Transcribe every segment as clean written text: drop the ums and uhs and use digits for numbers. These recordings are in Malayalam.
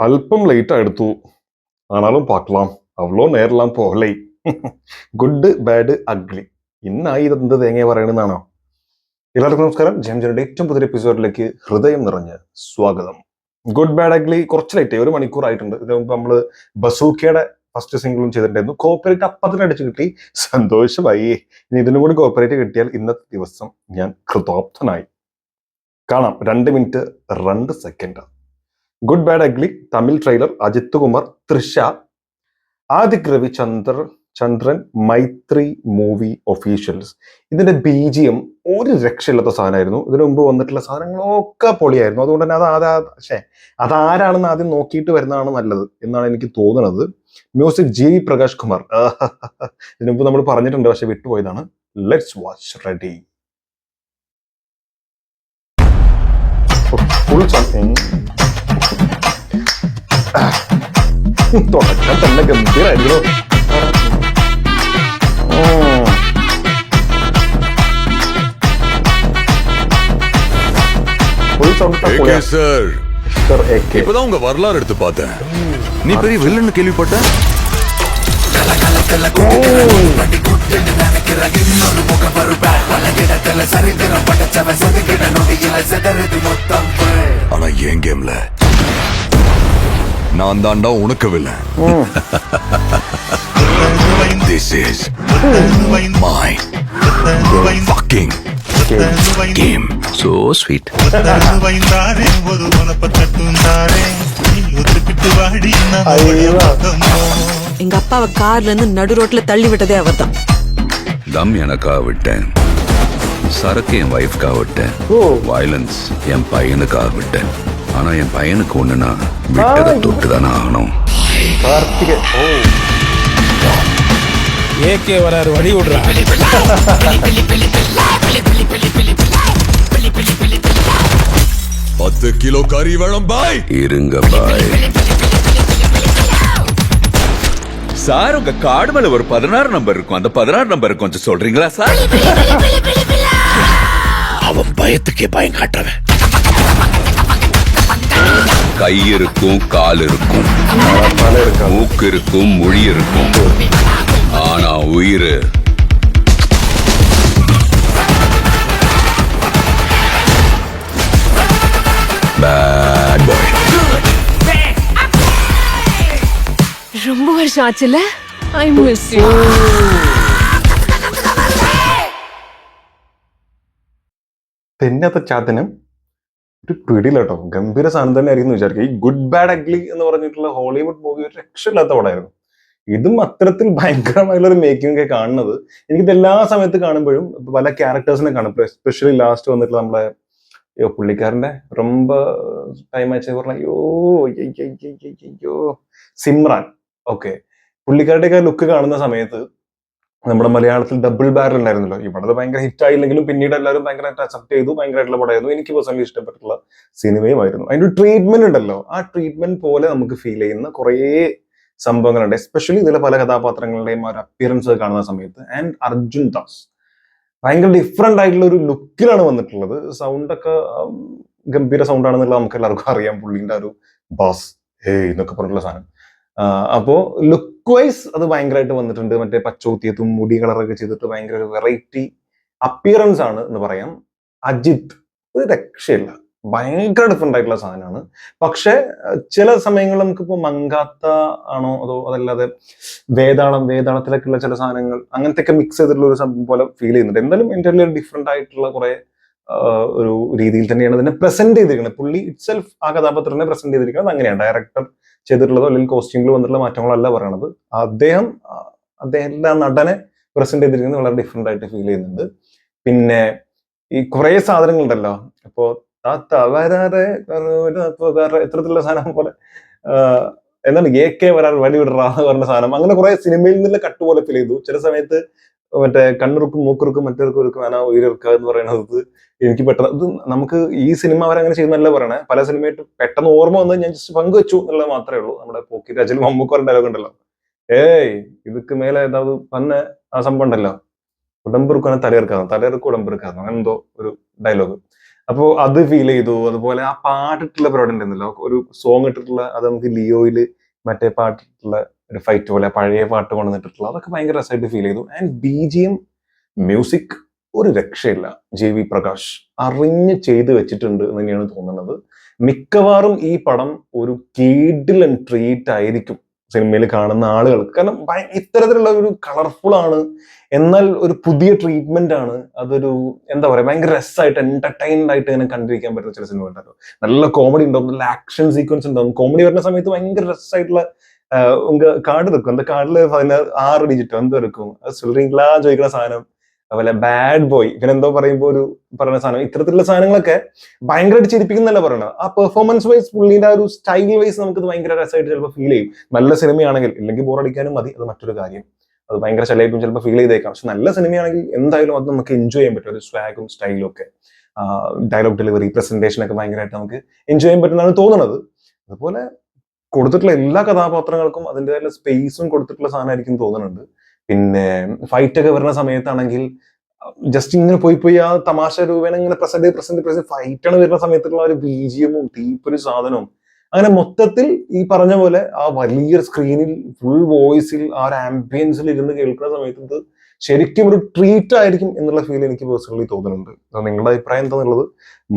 அல்பம் லைட்டா எடுத்து ஆனாலும் பார்க்கலாம் அவ்வளோ நேரலாம் போகலை ഗുഡ് ബാഡ് അഗ്ലി ഇന്നായി ഇതെന്ത് തേങ്ങ പറയണെന്നാണോ? എല്ലാവർക്കും നമസ്കാരം. ജെയിംസിന്റെ ഏറ്റവും പുതിയ എപ്പിസോഡിലേക്ക് ഹൃദയം നിറഞ്ഞ സ്വാഗതം. ഗുഡ് ബാഡ് അഗ്ലി കുറച്ച് ലൈറ്റ് 1 മണിക്കൂറായിട്ടുണ്ട്. ഇതിനു മുമ്പ് നമ്മള് ബസൂക്കയുടെ ഫസ്റ്റ് സിംഗിളും ചെയ്തിട്ടുണ്ടായിരുന്നു. കോപ്പറേറ്റ് അപ്പത്തിന് അടിച്ചു കിട്ടി, സന്തോഷമായി. ഇനി ഇതിനും കൂടി കോപ്പറേറ്റ് കിട്ടിയാൽ ഇന്നത്തെ ദിവസം ഞാൻ കൃതാർത്ഥനായി. കാണാം. 2 minute 2 second. Good bad ugly Tamil trailer. Ajith Kumar, Trisha, Adhik Chandran, Mythri movie officials. ഇതിന്റെ BGM ഒരു രക്ഷയില്ലാത്ത സാധനമായിരുന്നു. ഇതിനു മുമ്പ് വന്നിട്ടുള്ള സാധനങ്ങളൊക്കെ പൊളിയായിരുന്നു. അതുകൊണ്ട് തന്നെ അതാരാണെന്ന് ആദ്യം നോക്കിയിട്ട് വരുന്നതാണ് നല്ലത് എന്നാണ് എനിക്ക് തോന്നുന്നത്. Music GV Prakash Kumar. ഇതിനു മുമ്പ് നമ്മൾ പറഞ്ഞിട്ടുണ്ട്, പക്ഷെ വിട്ടുപോയതാണ്. Let's watch. റെഡി. ഫുൾ തുടക്കം തന്നെ ഗംഭീരായിരുന്നു. இப்பதான் உங்க வரலாறு எடுத்து பார்த்தேன். நீ பெரிய வில்லன்னு கேள்விப்பட்ட. ஆனா என் கேம்ல நான் தாண்டா உனக்கு villain. This is my fucking game. So sweet. எங்க அப்பாவை கார்ல இருந்து நடு ரோட்ல தள்ளி விட்டதே அவர்தான். தம் எனக்கா விட்டேன், சரக்கு என் வைஃப்காக விட்டேன், வயலன்ஸ் என் பையனுக்காக விட்டேன். ஆனா என் பையனுக்கு ஒண்ணுனா விட்டதை தொட்டுதானே ஆகணும். ஏகே வராரு, வழி விடுறா. 10 கிலோ கறி வேணும் பாய். இருங்க பாய். சார், உங்க கார்டு மேல ஒரு 16 நம்பர் இருக்கும். அந்த 16 நம்பர் கொஞ்சம் சொல்றீங்களா சார்? அவன் பயத்துக்கே பயம் காட்டுறவன். கை இருக்கும், கால் இருக்கும், மூக்கு இருக்கும், மொழி இருக்கும், ஆனா உயிர் பேட் பாய். ரொம்ப வருஷம் ஆச்சுல. I miss you. തെന്നത്തെ ചാത്തനും ഒരു പിടിയില്ല കേട്ടോ. ഗംഭീര സാധനം തന്നെ ആയിരിക്കും വിചാരിക്കുക. ഈ ഗുഡ് ബാഡ് അഗ്ലി എന്ന് പറഞ്ഞിട്ടുള്ള ഹോളിവുഡ് മൂവി ഒരു രക്ഷയില്ലാത്ത പടമായിരുന്നു. ഇതും അത്തരത്തിൽ ഭയങ്കരമായുള്ള ഒരു മേക്കിംഗ് ഒക്കെ കാണുന്നത്. എനിക്കിത് എല്ലാ സമയത്ത് കാണുമ്പോഴും പല ക്യാരക്ടേഴ്സിനെ കാണും. എസ്പെഷ്യലി ലാസ്റ്റ് വന്നിട്ടുള്ള നമ്മളെ പുള്ളിക്കാരന്റെ ரொம்ப ടൈം അയച്ച പറഞ്ഞ അയ്യോ സിമ്രാൻ. ഓക്കെ, പുള്ളിക്കാരുടെയൊക്കെ ലുക്ക് കാണുന്ന സമയത്ത് നമ്മുടെ മലയാളത്തിൽ ഡബിൾ ബാരൽ ഉണ്ടായിരുന്നല്ലോ. ഇവിടെ ഭയങ്കര ഹിറ്റ് ആയില്ലെങ്കിലും പിന്നീട് എല്ലാവരും ഭയങ്കരമായിട്ട് അക്സെപ്റ്റ് ചെയ്തു. ഭയങ്കരമായിട്ടുള്ള പടമായിരുന്നു. എനിക്ക് പേഴ്സണലി ഇഷ്ടപ്പെട്ടിട്ടുള്ള സിനിമയുമായിരുന്നു. അതിന്റെ ഒരു ട്രീറ്റ്മെന്റ് ഉണ്ടല്ലോ, ആ ട്രീറ്റ്മെന്റ് പോലെ നമുക്ക് ഫീൽ ചെയ്യുന്ന കുറേ സംഭവങ്ങളുണ്ട്. എസ്പെഷ്യലി ഇതിലെ പല കഥാപാത്രങ്ങളുടെയും ഒരു അപ്പിയറൻസ് കാണുന്ന സമയത്ത്. ആൻഡ് അർജുൻ ദാസ് ഭയങ്കര ഡിഫറെന്റ് ആയിട്ടുള്ള ഒരു ലുക്കിലാണ് വന്നിട്ടുള്ളത്. സൗണ്ടൊക്കെ ഗംഭീര സൗണ്ട് ആണെന്നുള്ള നമുക്ക് എല്ലാവർക്കും അറിയാം. പുള്ളിന്റെ ഒരു ബാസ് എന്നൊക്കെ പറഞ്ഞിട്ടുള്ള സാധനം. അപ്പോ ലുക്ക് വൈസ് അത് ഭയങ്കരമായിട്ട് വന്നിട്ടുണ്ട്. മറ്റേ പച്ചോത്തിയത്തും മുടി കളറൊക്കെ ചെയ്തിട്ട് ഭയങ്കര ഒരു വെറൈറ്റി അപ്പിയറൻസ് ആണ് എന്ന് പറയാം. അജിത് ഒരു രക്ഷയില്ല, ഭയങ്കര ഡിഫറെന്റ് ആയിട്ടുള്ള സാധനമാണ്. പക്ഷെ ചില സമയങ്ങളിൽ നമുക്കിപ്പോ മങ്കാത്ത ആണോ അതല്ലാതെ വേതാളത്തിലൊക്കെയുള്ള ചില സാധനങ്ങൾ അങ്ങനത്തെ മിക്സ് ചെയ്തിട്ടുള്ള ഒരു സംഭവം പോലെ ഫീൽ ചെയ്യുന്നുണ്ട്. എന്തായാലും എൻ്റെ ഡിഫറെന്റ് ആയിട്ടുള്ള കുറെ ഒരു രീതിയിൽ തന്നെയാണ് ഇതിനെ പ്രസന്റ് ചെയ്തിരിക്കുന്നത്. പുള്ളി ഇറ്റ്സെൽഫ് ആ കഥാപാത്രത്തിനെ പ്രസന്റ് ചെയ്തിരിക്കുന്നത് അങ്ങനെയാണ്. ഡയറക്ടർ ചെയ്തിട്ടുള്ളതോ അല്ലെങ്കിൽ കോസ്റ്റ്യൂമിൽ വന്നിട്ടുള്ള മാറ്റങ്ങളല്ല പറയണത്. അദ്ദേഹം നടനെ പ്രസന്റ് ചെയ്തിരിക്കുന്നത് വളരെ ഡിഫറെന്റ് ആയിട്ട് ഫീൽ ചെയ്യുന്നുണ്ട്. പിന്നെ ഈ കുറെ സാധനങ്ങളുണ്ടല്ലോ, ഇപ്പോ എത്രത്തിലുള്ള സാധനം പോലെ എന്താണ് AK വരാറ് വടി വിടറാന്ന് പറഞ്ഞ സാധനം, അങ്ങനെ കുറെ സിനിമയിൽ നിന്നുള്ള കട്ട് പോലെ ഫീൽ ചെയ്തു. ചില സമയത്ത് മറ്റേ കണ്ണുറുക്കും മൂക്കുറുക്കും മറ്റേർക്കും വേണ ഉയർക്കുക എന്ന് പറയുന്നത് എനിക്ക് പെട്ടെന്ന് ഇത് നമുക്ക് ഈ സിനിമ അവരങ്ങനെ ചെയ്യുന്നല്ല പറയണേ. പല സിനിമയായിട്ട് പെട്ടെന്ന് ഓർമ്മ വന്ന് ഞാൻ ജസ്റ്റ് പങ്കുവെച്ചു എന്നുള്ളത് മാത്രമേ ഉള്ളൂ. നമ്മുടെ പോക്കി രാജൽ മമ്മൂക്കോറിന്റെ ഡയലോഗ് ഉണ്ടല്ലോ, ഇതൊക്കെ മേലെ ഏതാவது തന്നെ ആ സംഭവം ഉണ്ടല്ലോ, ഉടമ്പെറുക്കാണ് തലയിറക്കാന്ന്, തലയിറക്കും ഉടമ്പെറുക്കാന്ന്, അങ്ങനെ എന്തോ ഒരു ഡയലോഗ്. അപ്പോൾ അത് ഫീൽ ചെയ്തു. അതുപോലെ ആ പാട്ടിട്ടുള്ള പരിപാടി ഉണ്ടല്ലോ, ഒരു സോങ് ഇട്ടിട്ടുള്ള അത് നമുക്ക് ലിയോയില് മറ്റേ പാട്ടിട്ടുള്ള ഒരു ഫൈറ്റ് പോലെ പഴയ പാട്ട് കൊണ്ടുവന്നിട്ടുള്ള അതൊക്കെ ഭയങ്കര രസമായിട്ട് ഫീൽ ചെയ്തു. ആൻഡ് BGM മ്യൂസിക് ഒരു രക്ഷയില്ല. JV പ്രകാശ് അറിഞ്ഞ് ചെയ്ത് വെച്ചിട്ടുണ്ട് എന്ന് തന്നെയാണ് തോന്നുന്നത്. മിക്കവാറും ഈ പടം ഒരു കിടിലൻ ട്രീറ്റ് ആയിരിക്കും സിനിമയിൽ കാണുന്ന ആളുകൾക്ക്. കാരണം ഇത്തരത്തിലുള്ള ഒരു കളർഫുൾ ആണ്, എന്നാൽ ഒരു പുതിയ ട്രീറ്റ്മെന്റ് ആണ്. അതൊരു എന്താ പറയാ, ഭയങ്കര രസമായിട്ട് എന്റർടൈൻഡ് ആയിട്ട് ഇങ്ങനെ കണ്ടിരിക്കാൻ പറ്റുന്ന ചില സിനിമ ഉണ്ടാവും. നല്ല കോമഡി ഉണ്ടാവും, നല്ല ആക്ഷൻ സീക്വൻസ് ഉണ്ടാവും. കോമഡി വരുന്ന സമയത്ത് ഭയങ്കര രസമായിട്ടുള്ള കാർഡ് വെക്കും. എന്താ കാർഡിൽ 6 ഡിജിറ്റോ എന്തോ വെക്കും, സിൽറിംഗ്ലാ ചോദിക്കുന്ന സാധനം. അതുപോലെ ബാഡ് ബോയ് പിന്നെ എന്തോ പറയുമ്പോൾ ഒരു പറയുന്ന സാധനം. ഇത്തരത്തിലുള്ള സാധനങ്ങളൊക്കെ ഭയങ്കരമായിട്ട് ചിരിപ്പിക്കുന്നല്ല പറയണത്. ആ പെർഫോമൻസ് വൈസ് പുള്ളിയുടെ ആ ഒരു സ്റ്റൈൽ വൈസ് നമുക്ക് ഭയങ്കര രസമായിട്ട് ചിലപ്പോൾ ഫീൽ ചെയ്യും. നല്ല സിനിമയാണെങ്കിൽ, ഇല്ലെങ്കിൽ ബോറടിക്കാനും മതി, അത് മറ്റൊരു കാര്യം. അത് ഭയങ്കര ചിലപ്പം ചിലപ്പോൾ ഫീൽ ചെയ്തേക്കാം. പക്ഷെ നല്ല സിനിമയാണെങ്കിൽ എന്തായാലും അത് നമുക്ക് എൻജോയ് ചെയ്യാൻ പറ്റും. ഒരു സ്വാഗും സ്റ്റൈലും ഒക്കെ, ഡയലോഗ് ഡെലിവറി, പ്രസന്റേഷൻ ഒക്കെ ഭയങ്കരമായിട്ട് നമുക്ക് എൻജോയ് ചെയ്യാൻ പറ്റുന്നതാണ് തോന്നുന്നത്. അതുപോലെ കൊടുത്തിട്ടുള്ള എല്ലാ കഥാപാത്രങ്ങൾക്കും അതിൻ്റെതായ സ്പേസും കൊടുത്തിട്ടുള്ള സാധനമായിരിക്കും തോന്നുന്നുണ്ട്. പിന്നെ ഫൈറ്റ് ഒക്കെ വരുന്ന സമയത്താണെങ്കിൽ ജസ്റ്റ് ഇങ്ങനെ പോയി ആ തമാശ രൂപേണ ഇങ്ങനെ പ്രസന്റ് ഫൈറ്റാണ് വരുന്ന സമയത്തുള്ള ഒരു BGMഉം തീപ്പൊരു സാധനവും, അങ്ങനെ മൊത്തത്തിൽ ഈ പറഞ്ഞ പോലെ ആ വലിയൊരു സ്ക്രീനിൽ ഫുൾ വോയിസിൽ ആ ഒരു ആംബിയൻസിൽ ഇരുന്ന് കേൾക്കുന്ന സമയത്ത് ഇത് ശരിക്കും ഒരു ട്രീറ്റ് ആയിരിക്കും എന്നുള്ള ഫീൽ എനിക്ക് പേഴ്സണലി തോന്നുന്നുണ്ട്. നിങ്ങളുടെ അഭിപ്രായം എന്താണെന്നുള്ളത്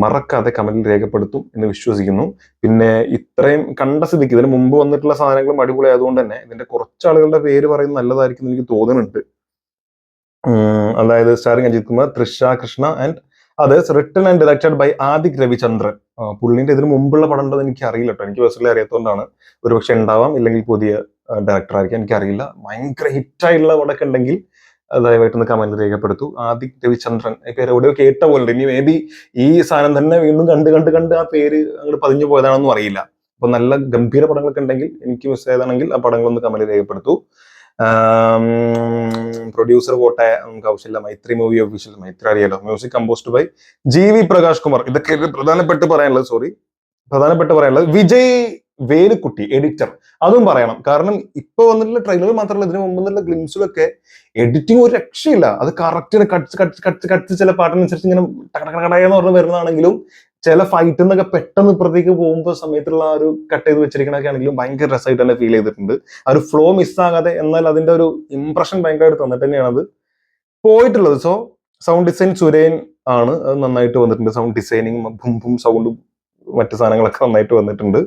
മറക്കാതെ കമന്റിൽ രേഖപ്പെടുത്തും എന്ന് വിശ്വസിക്കുന്നു. പിന്നെ ഇത്രയും കണ്ട സ്ഥിതിക്ക് ഇതിന് മുമ്പ് വന്നിട്ടുള്ള സാധനങ്ങളും അടിപൊളി ആയതുകൊണ്ട് തന്നെ ഇതിന്റെ കുറച്ച് ആളുകളുടെ പേര് പറയുന്നത് നല്ലതായിരിക്കും എന്ന് എനിക്ക് തോന്നുന്നുണ്ട്. അതായത് starring Ajith Kumar, Trisha Krishna and others, written and directed by Adhik Ravichandran. പുള്ളിന്റെ ഇതിന് മുമ്പുള്ള പടം ഉണ്ടോ എനിക്ക് അറിയില്ല കേട്ടോ. എനിക്ക് പേഴ്സണലി അറിയാത്തതുകൊണ്ടാണ്. ഒരുപക്ഷെ ഉണ്ടാവാം, ഇല്ലെങ്കിൽ പുതിയ ഡയറക്ടർ ആയിരിക്കും, എനിക്കറിയില്ല. ഭയങ്കര ഹിറ്റായിട്ടുള്ള പടമൊക്കെ ഉണ്ടെങ്കിൽ ദയവായിട്ടൊന്ന് കമന്റ് രേഖപ്പെടുത്തു. ആദിക് രവിചന്ദ്രൻ പേര് എവിടെയോ കേട്ട പോലെ. ഇനി മേ ബി ഈ സാധനം തന്നെ വീണ്ടും കണ്ട് ആ പേര് അങ്ങോട്ട് പതിഞ്ഞു പോയതാണെന്നും അറിയില്ല. അപ്പൊ നല്ല ഗംഭീര പടങ്ങളൊക്കെ ഉണ്ടെങ്കിൽ, എനിക്ക് മിസ് ചെയ്താണെങ്കിൽ ആ പടങ്ങളൊന്ന് കമന്റ് രേഖപ്പെടുത്തു. പ്രൊഡ്യൂസർ പോട്ടെ, നമുക്ക് ആവശ്യമില്ല. മൈത്രി മൂവി ഒഫീഷ്യൽ, മൈത്രി അറിയാലോ. Music composed by JV Prakash Kumar. ഇതൊക്കെ പ്രധാനപ്പെട്ട് പറയാനുള്ളത്. വിജയ് വേലുക്കുട്ടി എഡിറ്റർ, അതും പറയണം. കാരണം ഇപ്പൊ വന്നിട്ടുള്ള ട്രെയിലർ മാത്രമല്ല, ഇതിന് മുമ്പ് വന്നിട്ടുള്ള ഗ്ലിംസിലൊക്കെ എഡിറ്റിംഗ് ഒരു രക്ഷയില്ല. അത് കറക്റ്റ് കട്ട്സ് ചില പാട്ടിനനുസരിച്ച് ഇങ്ങനെ ടകടകടയെന്ന് പറഞ്ഞ് വരുന്നതാണെങ്കിലും, ചില ഫൈറ്റിൽ നിന്നൊക്കെ പെട്ടെന്ന് ഇപ്പുറത്തേക്ക് പോകുമ്പോൾ സമയത്തുള്ള ആ ഒരു കട്ട് ചെയ്ത് വെച്ചിരിക്കണൊക്കെ ആണെങ്കിലും ഭയങ്കര രസമായിട്ട് തന്നെ ഫീൽ ചെയ്തിട്ടുണ്ട്. ആ ഒരു ഫ്ലോ മിസ്സാകാതെ, എന്നാൽ അതിന്റെ ഒരു ഇംപ്രഷൻ ഭയങ്കരമായിട്ട് തന്നിട്ട് തന്നെയാണ് അത് പോയിട്ടുള്ളത്. സോ സൗണ്ട് ഡിസൈൻ സുരേൻ ആണ്, അത് നന്നായിട്ട് വന്നിട്ടുണ്ട്. സൗണ്ട് ഡിസൈനിങ്, ബും സൗണ്ടും മറ്റു സാധനങ്ങളൊക്കെ നന്നായിട്ട് വന്നിട്ടുണ്ട്.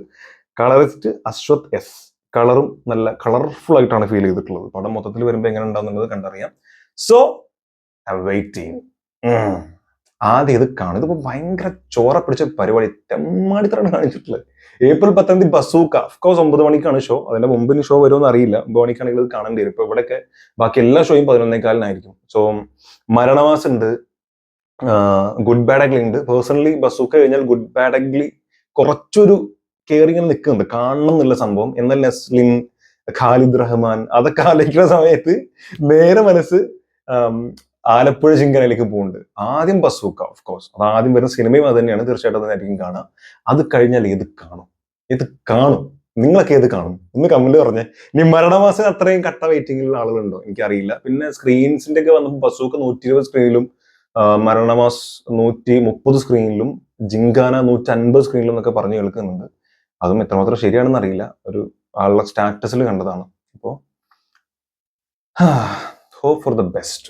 Colourist Ashwath S. കളറും നല്ല കളർഫുൾ ആയിട്ടാണ് ഫീൽ ചെയ്തിട്ടുള്ളത്. പടം മൊത്തത്തിൽ വരുമ്പോൾ എങ്ങനെ ഉണ്ടാവുന്നുള്ളത് കണ്ടറിയാം. So waiting. ആദ്യം ഇത് കാണും. ഇതിപ്പോ ഭയങ്കര ചോറ പിടിച്ച പരിപാടി, തെമ്മാടിത്തരാണ് കാണിച്ചിട്ടുള്ളത്. April 19 bazooka. അഫ്കോഴ്സ് 9 മണിക്കാണ് ഷോ. അതിന്റെ മുമ്പിന് ഷോ വരുമെന്ന് അറിയില്ല. 9 മണിക്കാണെങ്കിൽ ഇത് കാണേണ്ടി വരും. ഇപ്പൊ ഇവിടെയൊക്കെ ബാക്കി എല്ലാ ഷോയും 11:15 സോ മരണമാസ് ഉണ്ട്, ഗുഡ് ബാഡ് അഗ്ലി ഉണ്ട്. പേഴ്സണലി ബസൂക്ക കഴിഞ്ഞാൽ ഗുഡ് ബാഡ് അഗ്ലി കുറച്ചൊരു കയറി നിൽക്കുന്നുണ്ട്, കാണണം എന്നുള്ള സംഭവം. എന്നാൽ നസ്ലിൻ, ഖാലിദ് റഹ്മാൻ അതൊക്കെ ആലോചിക്കുന്ന സമയത്ത് നേരെ മനസ്സ് ആലപ്പുഴ ചിങ്കനയിലേക്ക് പോകുന്നുണ്ട്. ആദ്യം ബസൂക്ക, ഓഫ് കോഴ്സ് അത് ആദ്യം വരുന്ന സിനിമയും അത് തന്നെയാണ്. തീർച്ചയായിട്ടും അതായിരിക്കും കാണാം. അത് കഴിഞ്ഞാൽ ഏത് കാണും നിങ്ങളൊക്കെ ഏത് കാണും ഒന്ന് കമന്റ് പറഞ്ഞേ. ഇനി മരണമാസം അത്രയും കട്ട വെയിറ്റിംഗിലുള്ള ആളുകളുണ്ടോ എനിക്കറിയില്ല. പിന്നെ സ്ക്രീൻസിന്റെ ഒക്കെ വന്നപ്പോൾ ബസൂക്ക 120 സ്ക്രീനിലും, മരണമാസ് 130 സ്ക്രീനിലും, ജിങ്കാന 150 സ്ക്രീനിലും എന്നൊക്കെ പറഞ്ഞു കേൾക്കുന്നുണ്ട്. അതും എത്രമാത്രം ശരിയാണെന്ന് അറിയില്ല. ഒരു ആളുടെ സ്റ്റാറ്റസിൽ കണ്ടതാണ്. അപ്പോ ഹോപ്പ് ഫോർ ദ ബെസ്റ്റ്.